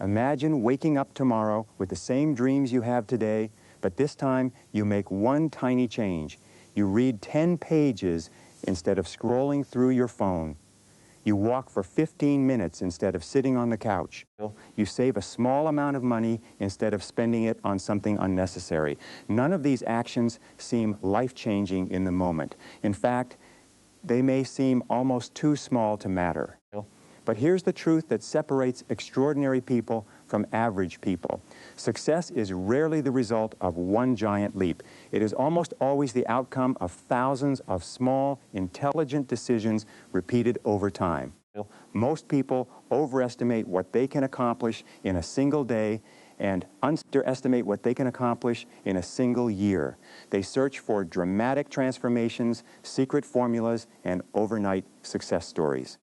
Imagine waking up tomorrow with the same dreams you have today, but this time you make one tiny change. You read 10 pages instead of scrolling through your phone. You walk for 15 minutes instead of sitting on the couch. You save a small amount of money instead of spending it on something unnecessary. None of these actions seem life-changing in the moment. In fact, they may seem almost too small to matter. But here's the truth that separates extraordinary people from average people. Success is rarely the result of one giant leap. It is almost always the outcome of thousands of small, intelligent decisions repeated over time. Most people overestimate what they can accomplish in a single day and underestimate what they can accomplish in a single year. They search for dramatic transformations, secret formulas, and overnight success stories.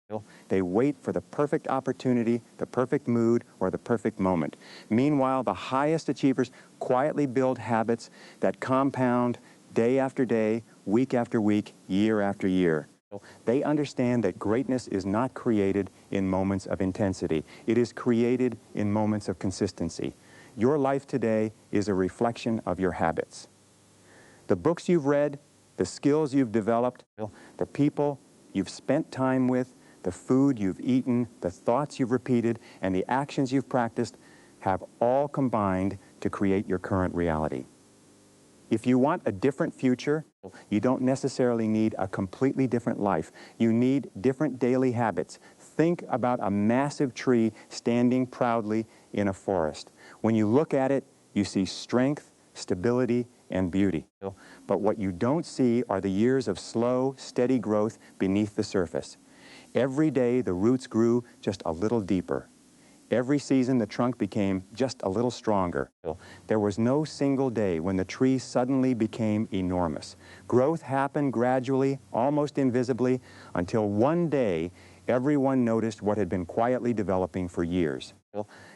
They wait for the perfect opportunity, the perfect mood, or the perfect moment. Meanwhile, the highest achievers quietly build habits that compound day after day, week after week, year after year. They understand that greatness is not created in moments of intensity. It is created in moments of consistency. Your life today is a reflection of your habits. The books you've read, the skills you've developed, the people you've spent time with, the food you've eaten, the thoughts you've repeated, and the actions you've practiced have all combined to create your current reality. If you want a different future, you don't necessarily need a completely different life. You need different daily habits. Think about a massive tree standing proudly in a forest. When you look at it, you see strength, stability, and beauty. But what you don't see are the years of slow, steady growth beneath the surface. Every day, the roots grew just a little deeper. Every season, the trunk became just a little stronger. There was no single day when the tree suddenly became enormous. Growth happened gradually, almost invisibly, until one day, everyone noticed what had been quietly developing for years.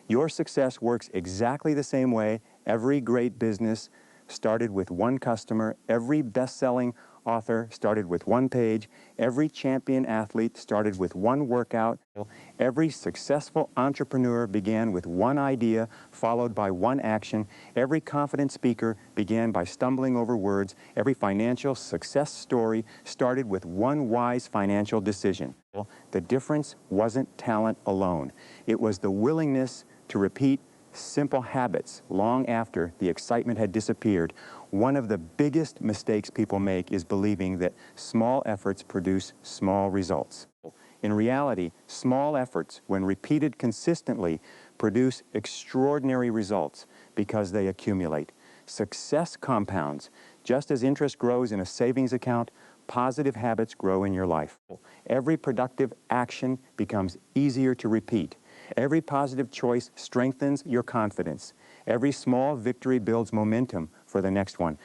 Your success works exactly the same way. Every great business started with one customer. Every best-selling author started with one page. Every champion athlete started with one workout. Every successful entrepreneur began with one idea, followed by one action. Every confident speaker began by stumbling over words. Every financial success story started with one wise financial decision. The difference wasn't talent alone. It was the willingness to repeat simple habits long after the excitement had disappeared. One of the biggest mistakes people make is believing that small efforts produce small results. In reality, small efforts, when repeated consistently, produce extraordinary results because they accumulate. Success compounds. Just as interest grows in a savings account, positive habits grow in your life. Every productive action becomes easier to repeat. Every positive choice strengthens your confidence. Every small victory builds momentum for the next one.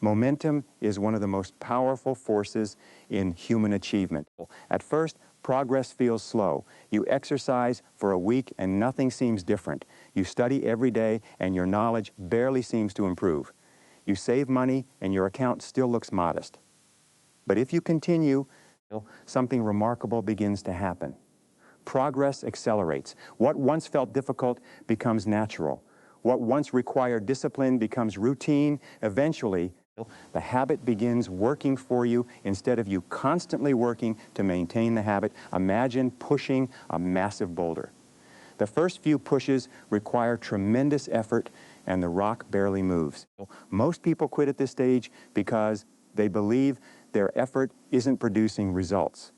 Momentum is one of the most powerful forces in human achievement. At first, progress feels slow. You exercise for a week and nothing seems different. You study every day and your knowledge barely seems to improve. You save money and your account still looks modest. But if you continue, something remarkable begins to happen. Progress accelerates. What once felt difficult becomes natural. What once required discipline becomes routine. Eventually, the habit begins working for you instead of you constantly working to maintain the habit. Imagine pushing a massive boulder. The first few pushes require tremendous effort and the rock barely moves. Most people quit at this stage because they believe their effort isn't producing results.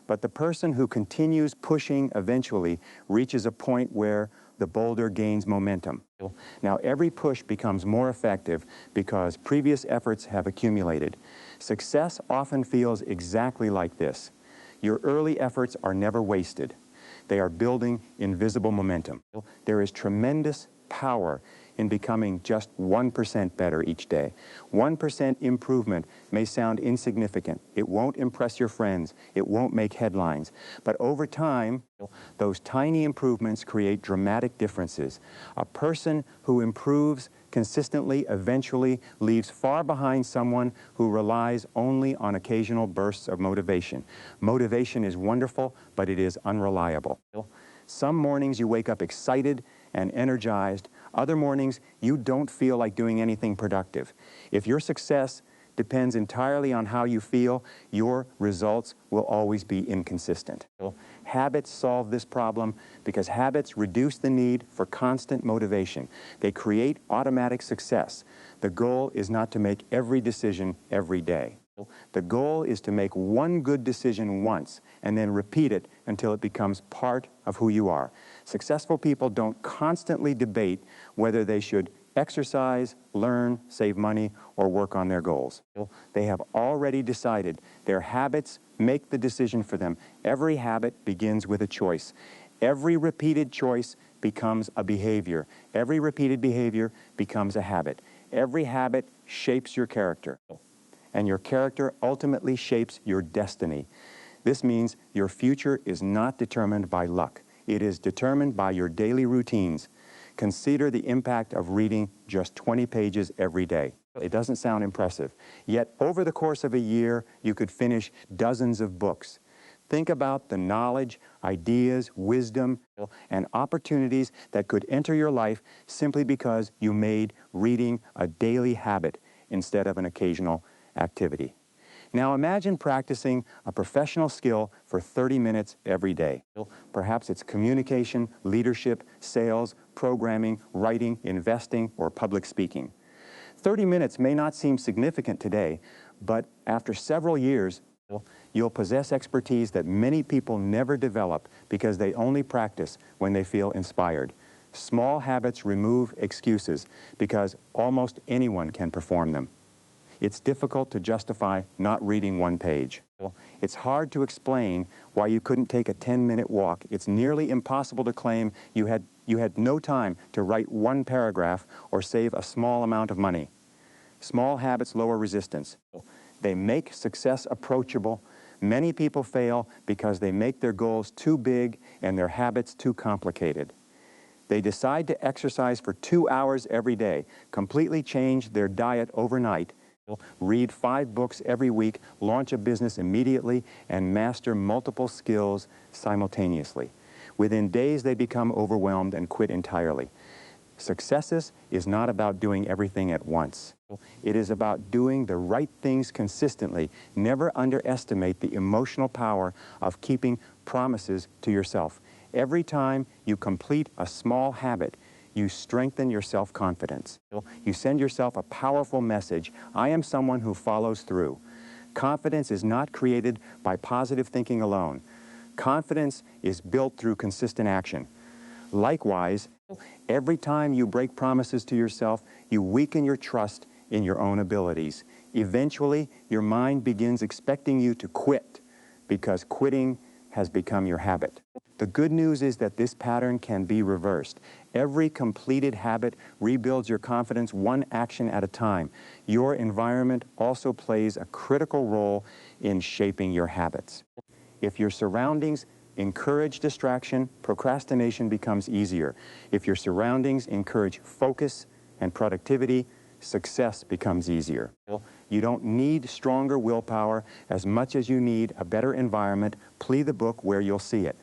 But the person who continues pushing eventually reaches a point where the boulder gains momentum. Now, every push becomes more effective because previous efforts have accumulated. Success often feels exactly like this. Your early efforts are never wasted. They are building invisible momentum. There is tremendous power in becoming just 1% better each day. 1% improvement may sound insignificant. It won't impress your friends. It won't make headlines. But over time, those tiny improvements create dramatic differences. A person who improves consistently eventually leaves far behind someone who relies only on occasional bursts of motivation. Motivation is wonderful, but it is unreliable. Some mornings you wake up excited and energized. Other mornings you don't feel like doing anything productive. If your success depends entirely on how you feel, your results will always be inconsistent. Habits solve this problem because habits reduce the need for constant motivation. They create automatic success. The goal is not to make every decision every day. The goal is to make one good decision once and then repeat it until it becomes part of who you are. Successful people don't constantly debate whether they should exercise, learn, save money, or work on their goals. They have already decided. Their habits make the decision for them. Every habit begins with a choice. Every repeated choice becomes a behavior. Every repeated behavior becomes a habit. Every habit shapes your character, and your character ultimately shapes your destiny. This means your future is not determined by luck. It is determined by your daily routines. Consider the impact of reading just 20 pages every day. It doesn't sound impressive. Yet over the course of a year, you could finish dozens of books. Think about the knowledge, ideas, wisdom, and opportunities that could enter your life simply because you made reading a daily habit instead of an occasional activity. Now imagine practicing a professional skill for 30 minutes every day. Perhaps it's communication, leadership, sales, programming, writing, investing, or public speaking. 30 minutes may not seem significant today, but after several years, you'll possess expertise that many people never develop because they only practice when they feel inspired. Small habits remove excuses because almost anyone can perform them. It's difficult to justify not reading one page. It's hard to explain why you couldn't take a 10-minute walk. It's nearly impossible to claim you had no time to write one paragraph or save a small amount of money. Small habits lower resistance. They make success approachable. Many people fail because they make their goals too big and their habits too complicated. They decide to exercise for 2 hours every day, completely change their diet overnight, read 5 books every week, launch a business immediately, and master multiple skills simultaneously. Within days, they become overwhelmed and quit entirely. Success is not about doing everything at once. It is about doing the right things consistently. Never underestimate the emotional power of keeping promises to yourself. Every time you complete a small habit, you strengthen your self-confidence. You send yourself a powerful message. I am someone who follows through. Confidence is not created by positive thinking alone. Confidence is built through consistent action. Likewise, every time you break promises to yourself, you weaken your trust in your own abilities. Eventually, your mind begins expecting you to quit because quitting has become your habit. The good news is that this pattern can be reversed. Every completed habit rebuilds your confidence one action at a time. Your environment also plays a critical role in shaping your habits. If your surroundings encourage distraction, procrastination becomes easier. If your surroundings encourage focus and productivity, success becomes easier. You don't need stronger willpower as much as you need a better environment. Plead the book where you'll see it.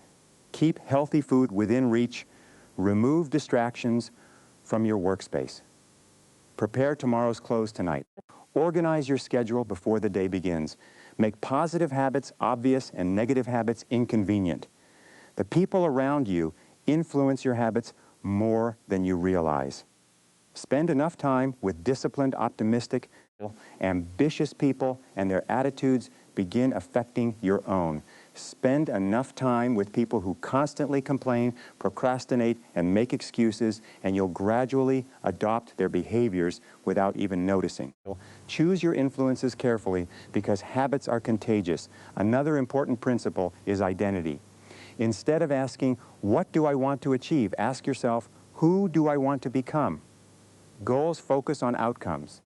Keep healthy food within reach. Remove distractions from your workspace. Prepare tomorrow's clothes tonight. Organize your schedule before the day begins. Make positive habits obvious and negative habits inconvenient. The people around you influence your habits more than you realize. Spend enough time with disciplined, optimistic, ambitious people, and their attitudes begin affecting your own. Spend enough time with people who constantly complain, procrastinate, and make excuses, and you'll gradually adopt their behaviors without even noticing. Choose your influences carefully because habits are contagious. Another important principle is identity. Instead of asking, what do I want to achieve? Ask yourself, who do I want to become? Goals focus on outcomes.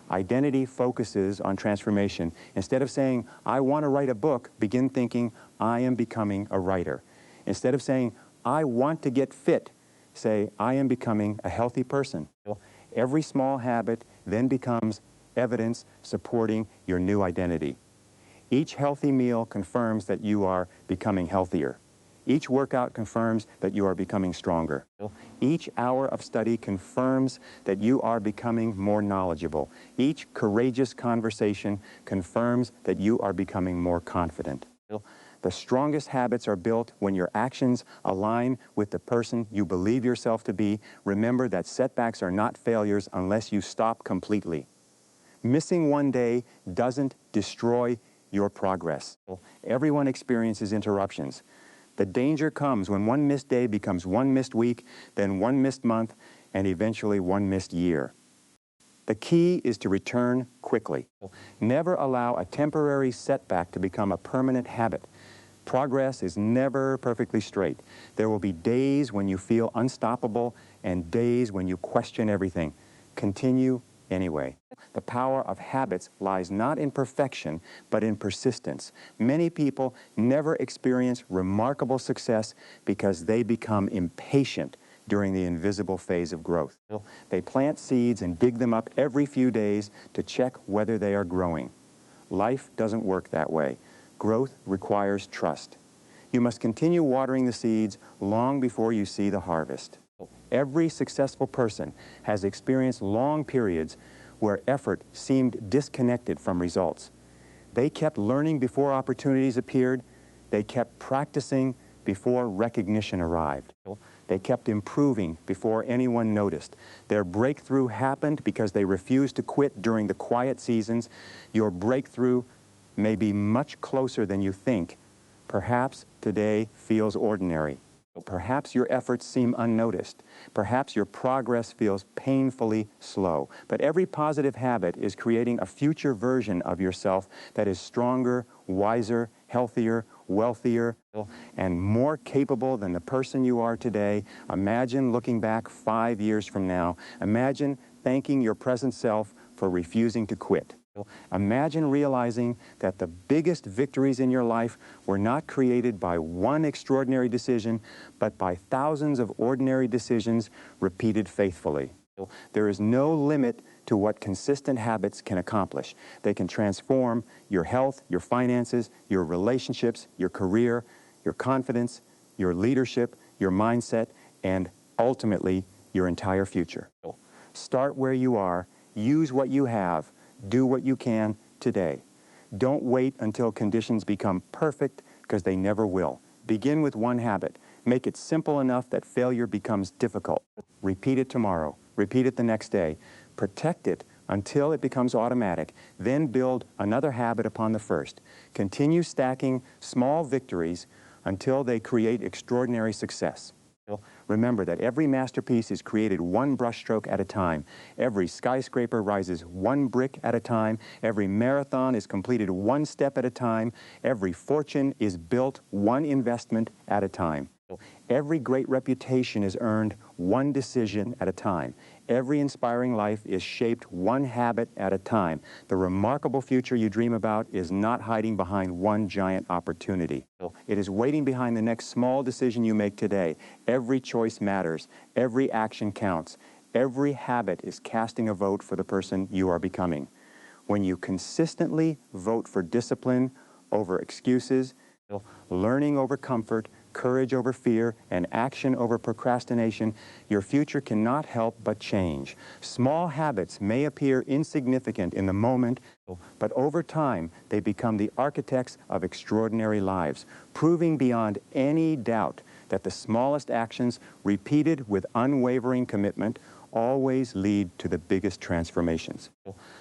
Identity focuses on transformation. Instead of saying, I want to write a book, begin thinking, I am becoming a writer. Instead of saying, I want to get fit, say, I am becoming a healthy person. Every small habit then becomes evidence supporting your new identity. Each healthy meal confirms that you are becoming healthier. Each workout confirms that you are becoming stronger. Each hour of study confirms that you are becoming more knowledgeable. Each courageous conversation confirms that you are becoming more confident. The strongest habits are built when your actions align with the person you believe yourself to be. Remember that setbacks are not failures unless you stop completely. Missing one day doesn't destroy your progress. Everyone experiences interruptions. The danger comes when one missed day becomes one missed week, then one missed month, and eventually one missed year. The key is to return quickly. Never allow a temporary setback to become a permanent habit. Progress is never perfectly straight. There will be days when you feel unstoppable and days when you question everything. Continue anyway. The power of habits lies not in perfection, but in persistence. Many people never experience remarkable success because they become impatient during the invisible phase of growth. They plant seeds and dig them up every few days to check whether they are growing. Life doesn't work that way. Growth requires trust. You must continue watering the seeds long before you see the harvest. Every successful person has experienced long periods where effort seemed disconnected from results. They kept learning before opportunities appeared. They kept practicing before recognition arrived. They kept improving before anyone noticed. Their breakthrough happened because they refused to quit during the quiet seasons. Your breakthrough may be much closer than you think. Perhaps today feels ordinary. Perhaps your efforts seem unnoticed. Perhaps your progress feels painfully slow. But every positive habit is creating a future version of yourself that is stronger, wiser, healthier, wealthier, and more capable than the person you are today. Imagine looking back 5 years from now. Imagine thanking your present self for refusing to quit. Imagine realizing that the biggest victories in your life were not created by one extraordinary decision, but by thousands of ordinary decisions repeated faithfully. There is no limit to what consistent habits can accomplish. They can transform your health, your finances, your relationships, your career, your confidence, your leadership, your mindset, and ultimately, your entire future. Start where you are, use what you have, do what you can today. Don't wait until conditions become perfect, because they never will. Begin with one habit. Make it simple enough that failure becomes difficult. Repeat it tomorrow. Repeat it the next day. Protect it until it becomes automatic. Then build another habit upon the first. Continue stacking small victories until they create extraordinary success. Remember that every masterpiece is created one brushstroke at a time. Every skyscraper rises one brick at a time. Every marathon is completed one step at a time. Every fortune is built one investment at a time. Every great reputation is earned one decision at a time. Every inspiring life is shaped one habit at a time. The remarkable future you dream about is not hiding behind one giant opportunity. It is waiting behind the next small decision you make today. Every choice matters. Every action counts. Every habit is casting a vote for the person you are becoming. When you consistently vote for discipline over excuses, learning over comfort, courage over fear, and action over procrastination, your future cannot help but change. Small habits may appear insignificant in the moment, but over time, they become the architects of extraordinary lives, proving beyond any doubt that the smallest actions, repeated with unwavering commitment, always lead to the biggest transformations.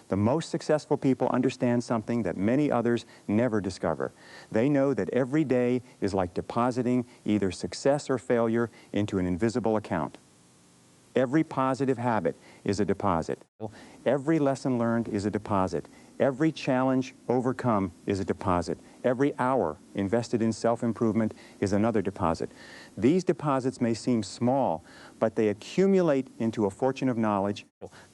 The most successful people understand something that many others never discover. They know that every day is like depositing either success or failure into an invisible account. Every positive habit is a deposit. Every lesson learned is a deposit. Every challenge overcome is a deposit. Every hour invested in self-improvement is another deposit. These deposits may seem small, but they accumulate into a fortune of knowledge,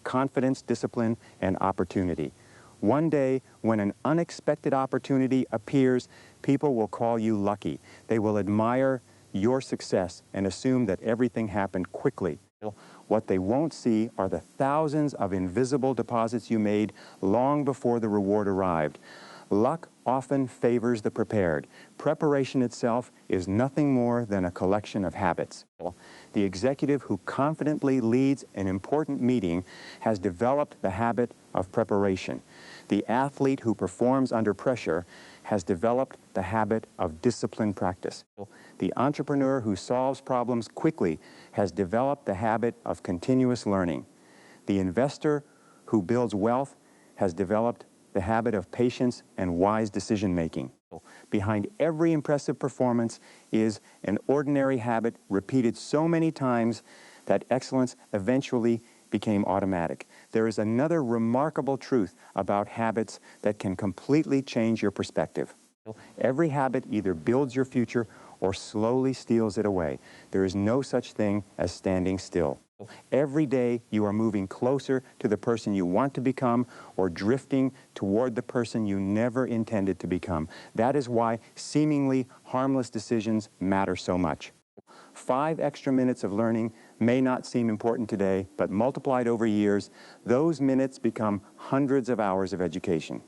confidence, discipline, and opportunity. One day, when an unexpected opportunity appears, people will call you lucky. They will admire your success and assume that everything happened quickly. What they won't see are the thousands of invisible deposits you made long before the reward arrived. Luck often favors the prepared. Preparation itself is nothing more than a collection of habits. The executive who confidently leads an important meeting has developed the habit of preparation. The athlete who performs under pressure has developed the habit of disciplined practice. The entrepreneur who solves problems quickly has developed the habit of continuous learning. The investor who builds wealth has developed the habit of patience and wise decision-making. Behind every impressive performance is an ordinary habit repeated so many times that excellence eventually became automatic. There is another remarkable truth about habits that can completely change your perspective. Every habit either builds your future or slowly steals it away. There is no such thing as standing still. Every day you are moving closer to the person you want to become or drifting toward the person you never intended to become. That is why seemingly harmless decisions matter so much. 5 extra minutes of learning may not seem important today, but multiplied over years, those minutes become hundreds of hours of education.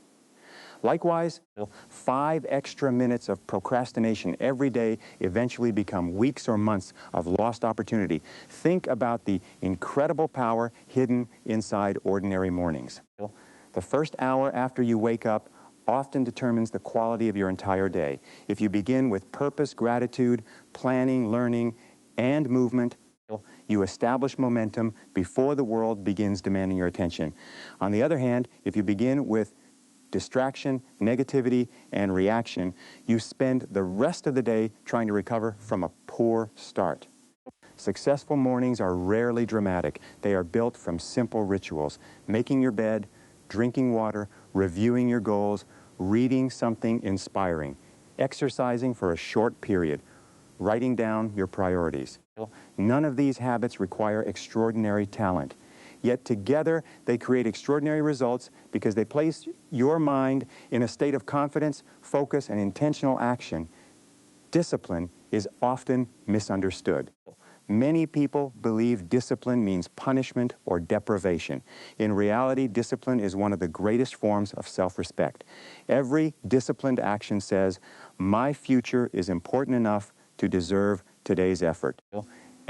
Likewise, 5 extra minutes of procrastination every day eventually become weeks or months of lost opportunity. Think about the incredible power hidden inside ordinary mornings. The first hour after you wake up often determines the quality of your entire day. If you begin with purpose, gratitude, planning, learning, and movement, you establish momentum before the world begins demanding your attention. On the other hand, if you begin with distraction, negativity, and reaction, you spend the rest of the day trying to recover from a poor start. Successful mornings are rarely dramatic. They are built from simple rituals: making your bed, drinking water, reviewing your goals, reading something inspiring, exercising for a short period, writing down your priorities. None of these habits require extraordinary talent. Yet together they create extraordinary results because they place your mind in a state of confidence, focus, and intentional action. Discipline is often misunderstood. Many people believe discipline means punishment or deprivation. In reality, discipline is one of the greatest forms of self-respect. Every disciplined action says, "My future is important enough to deserve today's effort."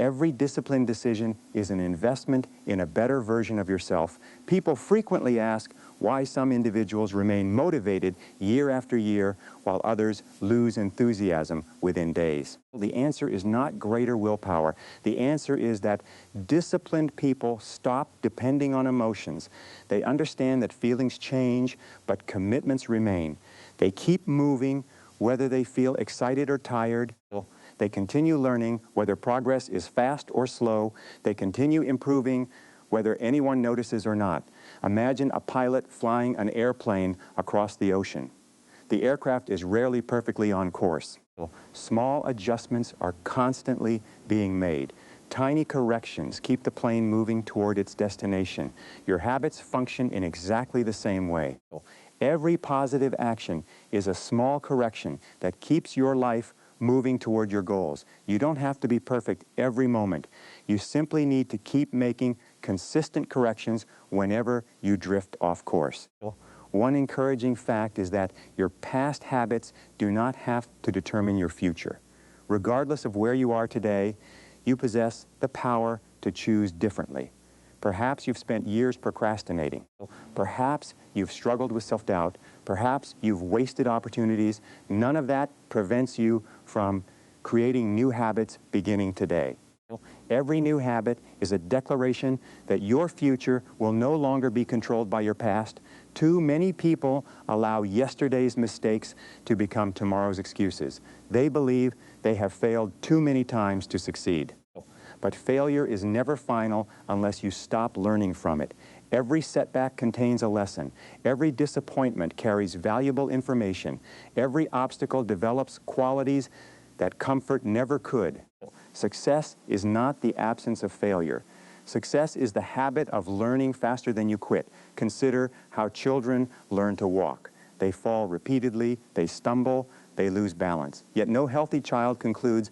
Every disciplined decision is an investment in a better version of yourself. People frequently ask why some individuals remain motivated year after year while others lose enthusiasm within days. The answer is not greater willpower. The answer is that disciplined people stop depending on emotions. They understand that feelings change, but commitments remain. They keep moving whether they feel excited or tired. They continue learning whether progress is fast or slow. They continue improving whether anyone notices or not. Imagine a pilot flying an airplane across the ocean. The aircraft is rarely perfectly on course. Small adjustments are constantly being made. Tiny corrections keep the plane moving toward its destination. Your habits function in exactly the same way. Every positive action is a small correction that keeps your life moving toward your goals. You don't have to be perfect every moment. You simply need to keep making consistent corrections whenever you drift off course. One encouraging fact is that your past habits do not have to determine your future. Regardless of where you are today, you possess the power to choose differently. Perhaps you've spent years procrastinating. Perhaps you've struggled with self-doubt. Perhaps you've wasted opportunities. None of that prevents you from creating new habits beginning today. Every new habit is a declaration that your future will no longer be controlled by your past. Too many people allow yesterday's mistakes to become tomorrow's excuses. They believe they have failed too many times to succeed. But failure is never final unless you stop learning from it. Every setback contains a lesson. Every disappointment carries valuable information. Every obstacle develops qualities that comfort never could. Success is not the absence of failure. Success is the habit of learning faster than you quit. Consider how children learn to walk. They fall repeatedly, they stumble, they lose balance. Yet no healthy child concludes,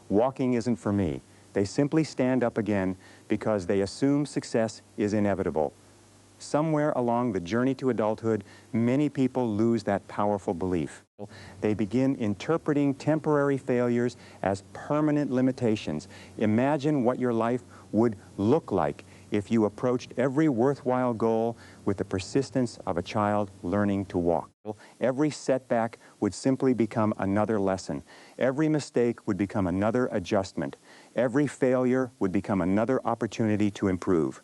"Walking isn't for me." They simply stand up again because they assume success is inevitable. Somewhere along the journey to adulthood, many people lose that powerful belief. They begin interpreting temporary failures as permanent limitations. Imagine what your life would look like if you approached every worthwhile goal with the persistence of a child learning to walk. Every setback would simply become another lesson. Every mistake would become another adjustment. Every failure would become another opportunity to improve.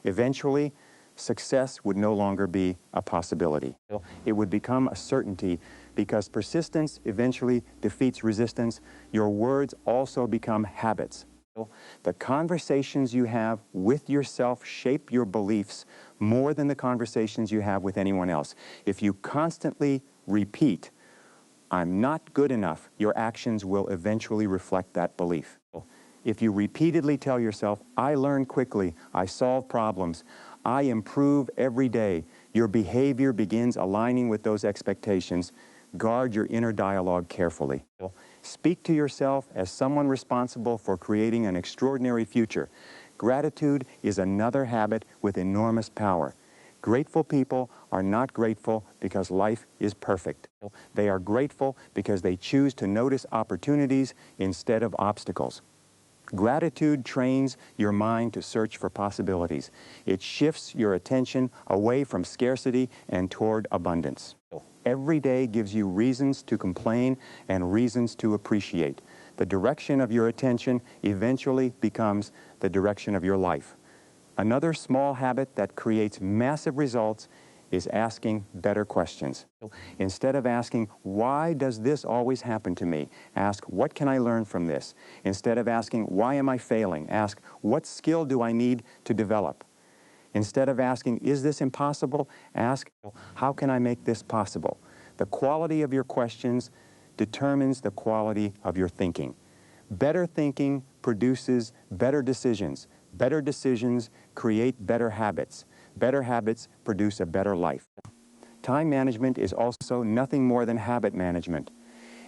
Eventually, success would no longer be a possibility. It would become a certainty because persistence eventually defeats resistance. Your words also become habits. The conversations you have with yourself shape your beliefs more than the conversations you have with anyone else. If you constantly repeat, "I'm not good enough," your actions will eventually reflect that belief. If you repeatedly tell yourself, "I learn quickly, I solve problems, I improve every day," your behavior begins aligning with those expectations. Guard your inner dialogue carefully. Speak to yourself as someone responsible for creating an extraordinary future. Gratitude is another habit with enormous power. Grateful people are not grateful because life is perfect. They are grateful because they choose to notice opportunities instead of obstacles. Gratitude trains your mind to search for possibilities. It shifts your attention away from scarcity and toward abundance. Every day gives you reasons to complain and reasons to appreciate. The direction of your attention eventually becomes the direction of your life. Another small habit that creates massive results is asking better questions. Instead of asking, "Why does this always happen to me?" ask, "What can I learn from this?" Instead of asking, "Why am I failing?" ask, "What skill do I need to develop?" Instead of asking, "Is this impossible?" ask, "How can I make this possible?" The quality of your questions determines the quality of your thinking. Better thinking produces better decisions. Better decisions create better habits. Better habits produce a better life. Time management is also nothing more than habit management.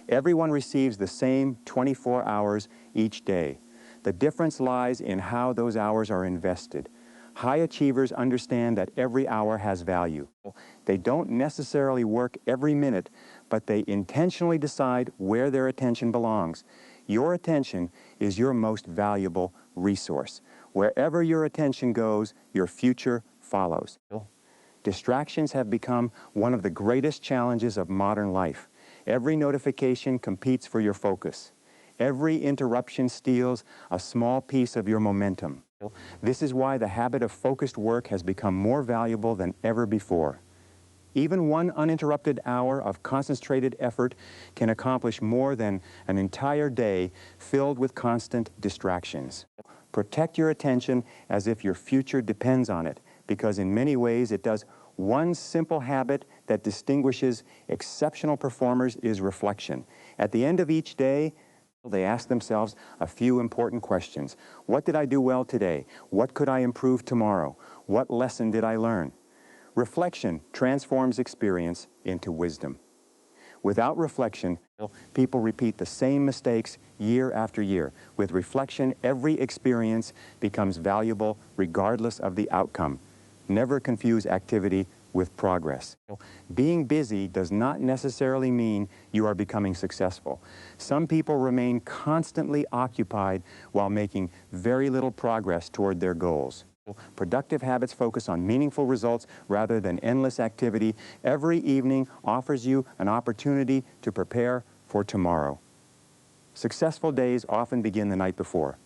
Everyone receives the same 24 hours each day. The difference lies in how those hours are invested. High achievers understand that every hour has value. They don't necessarily work every minute, but they intentionally decide where their attention belongs. Your attention is your most valuable resource. Wherever your attention goes, your future follows. Distractions have become one of the greatest challenges of modern life. Every notification competes for your focus. Every interruption steals a small piece of your momentum. This is why the habit of focused work has become more valuable than ever before. Even one uninterrupted hour of concentrated effort can accomplish more than an entire day filled with constant distractions. Protect your attention as if your future depends on it, because in many ways it does. One simple habit that distinguishes exceptional performers is reflection. At the end of each day, they ask themselves a few important questions. What did I do well today? What could I improve tomorrow? What lesson did I learn? Reflection transforms experience into wisdom. Without reflection, people repeat the same mistakes year after year. With reflection, every experience becomes valuable regardless of the outcome. Never confuse activity with progress. Being busy does not necessarily mean you are becoming successful. Some people remain constantly occupied while making very little progress toward their goals. Productive habits focus on meaningful results rather than endless activity. Every evening offers you an opportunity to prepare for tomorrow. Successful days often begin the night before.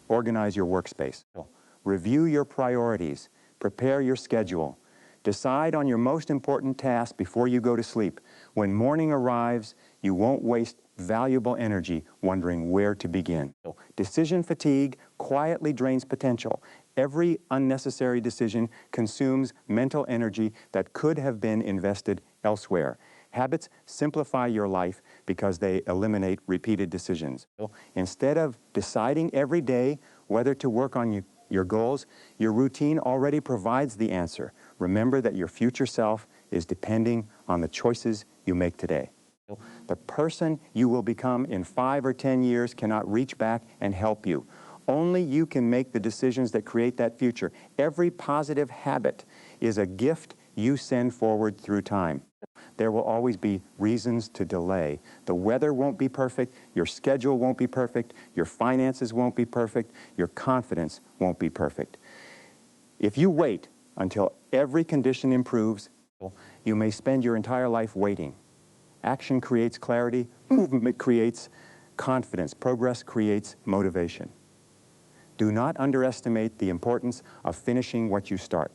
Organize your workspace. Review your priorities. Prepare your schedule. Decide on your most important task before you go to sleep. When morning arrives, you won't waste valuable energy wondering where to begin. Decision fatigue quietly drains potential. Every unnecessary decision consumes mental energy that could have been invested elsewhere. Habits simplify your life because they eliminate repeated decisions. Instead of deciding every day whether to work on your goals, your routine already provides the answer. Remember that your future self is depending on the choices you make today. The person you will become in 5 or 10 years cannot reach back and help you. Only you can make the decisions that create that future. Every positive habit is a gift you send forward through time. There will always be reasons to delay. The weather won't be perfect, your schedule won't be perfect, your finances won't be perfect, your confidence won't be perfect. If you wait until every condition improves, you may spend your entire life waiting. Action creates clarity, movement creates confidence, progress creates motivation. Do not underestimate the importance of finishing what you start.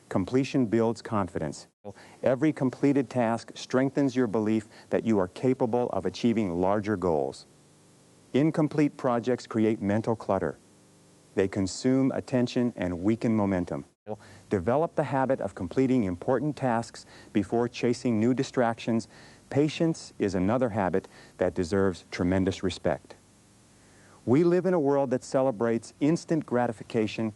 Completion builds confidence. Every completed task strengthens your belief that you are capable of achieving larger goals. Incomplete projects create mental clutter. They consume attention and weaken momentum. Develop the habit of completing important tasks before chasing new distractions. Patience is another habit that deserves tremendous respect. We live in a world that celebrates instant gratification,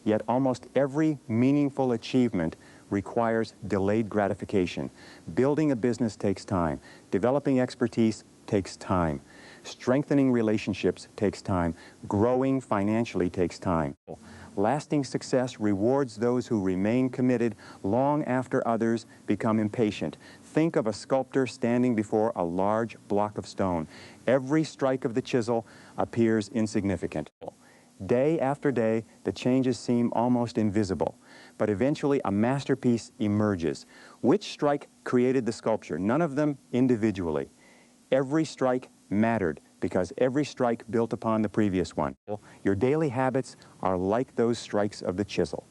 yet almost every meaningful achievement requires delayed gratification. Building a business takes time. Developing expertise takes time. Strengthening relationships takes time. Growing financially takes time. Lasting success rewards those who remain committed long after others become impatient. Think of a sculptor standing before a large block of stone. Every strike of the chisel appears insignificant. Day after day, the changes seem almost invisible, but eventually a masterpiece emerges. Which strike created the sculpture? None of them individually. Every strike mattered because every strike built upon the previous one. Your daily habits are like those strikes of the chisel.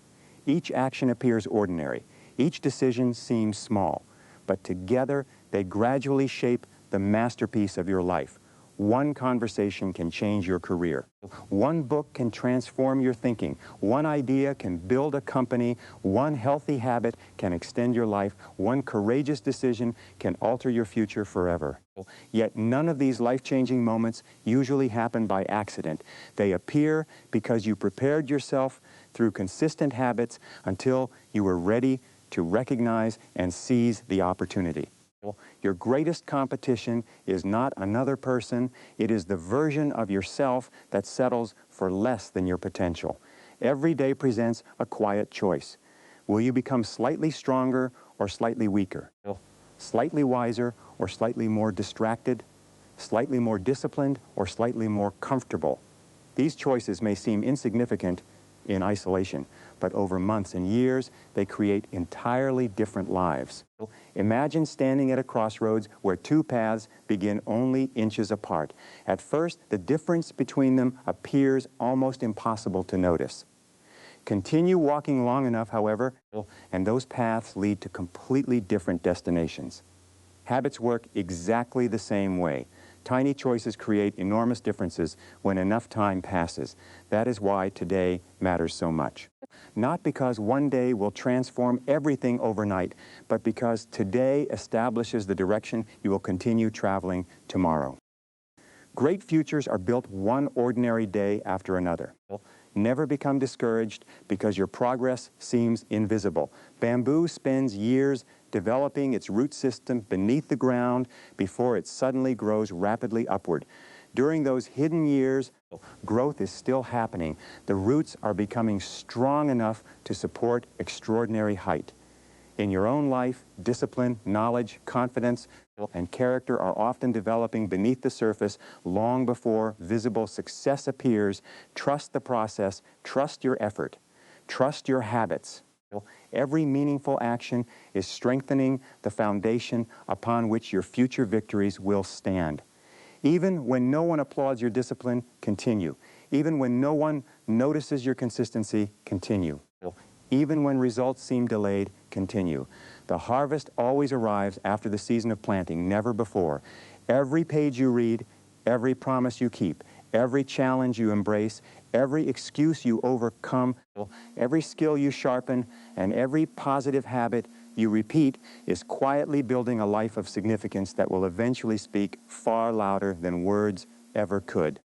Each action appears ordinary. Each decision seems small, but together they gradually shape the masterpiece of your life. One conversation can change your career. One book can transform your thinking. One idea can build a company. One healthy habit can extend your life. One courageous decision can alter your future forever. Yet none of these life-changing moments usually happen by accident. They appear because you prepared yourself through consistent habits until you were ready to recognize and seize the opportunity. Your greatest competition is not another person, it is the version of yourself that settles for less than your potential. Every day presents a quiet choice. Will you become slightly stronger or slightly weaker? Slightly wiser or slightly more distracted? Slightly more disciplined or slightly more comfortable? These choices may seem insignificant in isolation, but over months and years, they create entirely different lives. Imagine standing at a crossroads where two paths begin only inches apart. At first, the difference between them appears almost impossible to notice. Continue walking long enough, however, and those paths lead to completely different destinations. Habits work exactly the same way. Tiny choices create enormous differences when enough time passes. That is why today matters so much. Not because one day will transform everything overnight, but because today establishes the direction you will continue traveling tomorrow. Great futures are built one ordinary day after another. Never become discouraged because your progress seems invisible. Bamboo spends years developing its root system beneath the ground before it suddenly grows rapidly upward. During those hidden years, growth is still happening. The roots are becoming strong enough to support extraordinary height. In your own life, discipline, knowledge, confidence, and character are often developing beneath the surface long before visible success appears. Trust the process, trust your effort, trust your habits. Every meaningful action is strengthening the foundation upon which your future victories will stand. Even when no one applauds your discipline, continue. Even when no one notices your consistency, continue. Even when results seem delayed, continue. The harvest always arrives after the season of planting, never before. Every page you read, every promise you keep, every challenge you embrace, every excuse you overcome, every skill you sharpen, and every positive habit you repeat is quietly building a life of significance that will eventually speak far louder than words ever could.